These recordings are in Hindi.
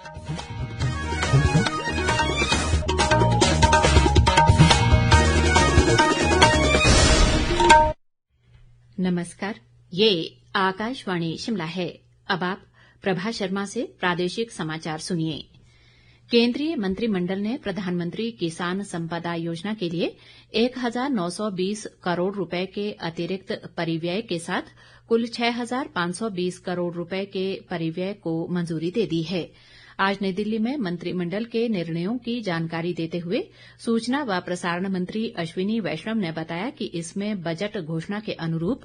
नमस्कार, ये आकाशवाणी शिमला है। अब आप प्रभा शर्मा से प्रादेशिक समाचार सुनिए। केंद्रीय मंत्रिमंडल ने प्रधानमंत्री किसान संपदा योजना के लिए 1920 करोड़ रुपए के अतिरिक्त परिव्यय के साथ कुल 6520 करोड़ रुपए के परिव्यय को मंजूरी दे दी है। आज नई दिल्ली में मंत्रिमंडल के निर्णयों की जानकारी देते हुए सूचना व प्रसारण मंत्री अश्विनी वैष्णव ने बताया कि इसमें बजट घोषणा के अनुरूप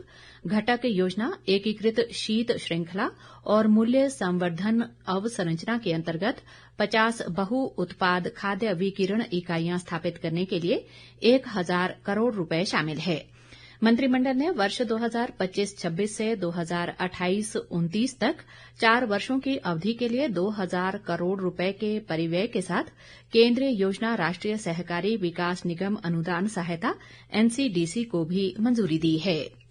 घटक योजना, एकीकृत शीत श्रृंखला और मूल्य संवर्धन अवसंरचना के अंतर्गत 50 बहु उत्पाद खाद्य विकिरण इकाइयां स्थापित करने के लिए 1000 करोड़ रुपए शामिल है। मंत्रिमंडल ने वर्ष 2025-26 से 2028-29 तक 4 वर्षों की अवधि के लिए 2000 करोड़ रुपए के परिव्यय के साथ केंद्रीय योजना राष्ट्रीय सहकारी विकास निगम अनुदान सहायता एनसीडीसी को भी मंजूरी दी है।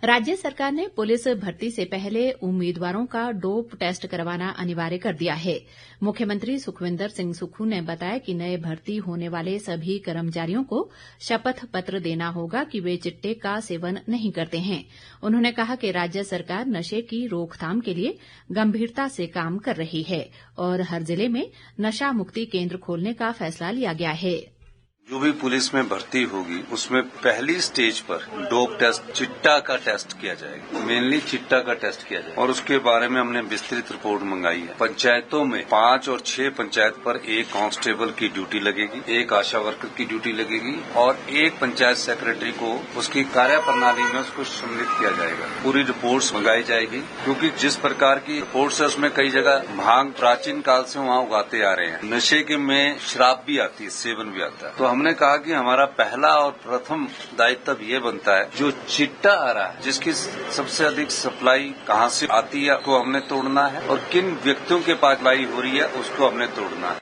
राज्य सरकार ने पुलिस भर्ती से पहले उम्मीदवारों का डोप टेस्ट करवाना अनिवार्य कर दिया है। मुख्यमंत्री सुखविंदर सिंह सुक्खू ने बताया कि नए भर्ती होने वाले सभी कर्मचारियों को शपथ पत्र देना होगा कि वे चिट्टे का सेवन नहीं करते हैं। उन्होंने कहा कि राज्य सरकार नशे की रोकथाम के लिए गंभीरता से काम कर रही है और हर जिले में नशा मुक्ति केंद्र खोलने का फैसला लिया गया है। जो भी पुलिस में भर्ती होगी उसमें पहली स्टेज पर डोप टेस्ट, चिट्टा का टेस्ट किया जाएगा। मेनली चिट्टा का टेस्ट किया जाएगा और उसके बारे में हमने विस्तृत रिपोर्ट मंगाई है। पंचायतों में 5 और 6 पंचायत पर एक कांस्टेबल की ड्यूटी लगेगी, एक आशा वर्कर की ड्यूटी लगेगी और एक पंचायत सेक्रेटरी को उसकी कार्य प्रणाली में उसको सम्मिलित किया जाएगा। पूरी रिपोर्ट्स मंगाई जाएगी क्योंकि जिस प्रकार की रिपोर्ट्स है उसमें कई जगह भांग प्राचीन काल से वहाँ उगाते आ रहे हैं। नशे के में शराब भी आती है, सेवन भी आता है। तो हमने कहा कि हमारा पहला और प्रथम दायित्व ये बनता है, जो चिट्टा आ रहा है जिसकी सबसे अधिक सप्लाई कहाँ से आती है उसको हमने तोड़ना है और किन व्यक्तियों के पास सप्लाई हो रही है उसको हमने तोड़ना है।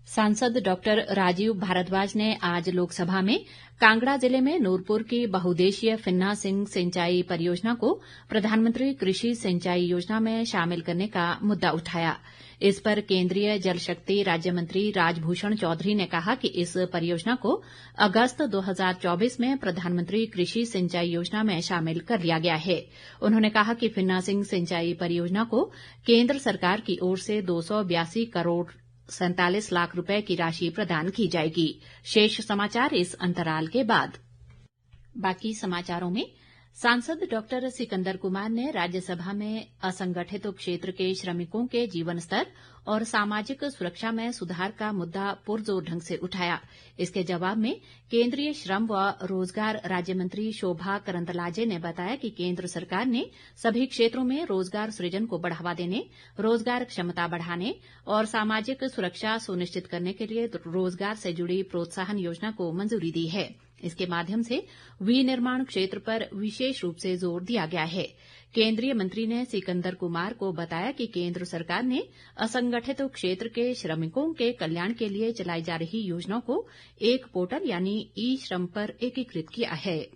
सांसद डॉक्टर राजीव भारद्वाज ने आज लोकसभा में कांगड़ा जिले में नूरपुर की बहुउद्देशीय फिन्ना सिंह सिंचाई परियोजना को प्रधानमंत्री कृषि सिंचाई योजना में शामिल करने का मुद्दा उठाया। इस पर केंद्रीय जल शक्ति राज्य मंत्री राजभूषण चौधरी ने कहा कि इस परियोजना को अगस्त 2024 में प्रधानमंत्री कृषि सिंचाई योजना में शामिल कर लिया गया है। उन्होंने कहा कि फिन्ना सिंह सिंचाई परियोजना को केंद्र सरकार की ओर से 282 करोड़ 47 लाख रुपए की राशि प्रदान की जाएगी। शेष समाचार इस अंतराल के बाद। बाकी समाचारों में सांसद डॉक्टर सिकंदर कुमार ने राज्यसभा में असंगठित क्षेत्र के श्रमिकों के जीवन स्तर और सामाजिक सुरक्षा में सुधार का मुद्दा पुरजोर ढंग से उठाया। इसके जवाब में केंद्रीय श्रम व रोजगार राज्य मंत्री शोभा करंदलाजे ने बताया कि केंद्र सरकार ने सभी क्षेत्रों में रोजगार सृजन को बढ़ावा देने, रोजगार क्षमता बढ़ाने और सामाजिक सुरक्षा सुनिश्चित करने के लिए रोजगार से जुड़ी प्रोत्साहन योजना को मंजूरी दी है। इसके माध्यम से विनिर्माण क्षेत्र पर विशेष रूप से जोर दिया गया है। केंद्रीय मंत्री ने सिकंदर कुमार को बताया कि केंद्र सरकार ने असंगठित क्षेत्र के श्रमिकों के कल्याण के लिए चलाई जा रही योजनाओं को एक पोर्टल यानी ई श्रम पर एकीकृत किया है।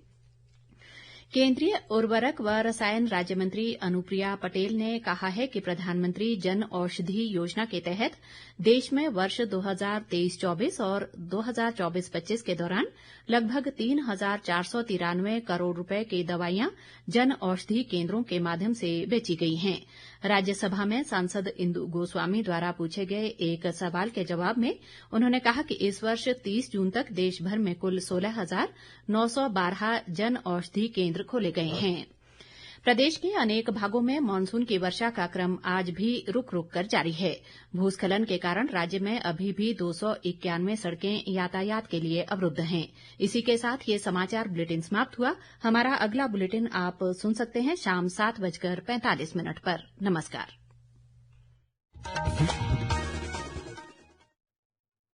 केंद्रीय उर्वरक व रसायन राज्य मंत्री अनुप्रिया पटेल ने कहा है कि प्रधानमंत्री जन औषधि योजना के तहत देश में वर्ष 2023-24 और 2024-25 के दौरान लगभग 3493 करोड़ रुपए की दवाइयां जन औषधि केंद्रों के माध्यम से बेची गई हैं। राज्यसभा में सांसद इंदु गोस्वामी द्वारा पूछे गए एक सवाल के जवाब में उन्होंने कहा कि इस वर्ष 30 जून तक देश भर में कुल 16,912 जन औषधि केंद्र खोले गए हैं। प्रदेश के अनेक भागों में मानसून की वर्षा का क्रम आज भी रुक रुक कर जारी है। भूस्खलन के कारण राज्य में अभी भी 291 सड़कें यातायात के लिए अवरुद्ध हैं। इसी के साथ ये समाचार बुलेटिन समाप्त हुआ। हमारा अगला बुलेटिन आप सुन सकते हैं शाम 7:45 पर। नमस्कार।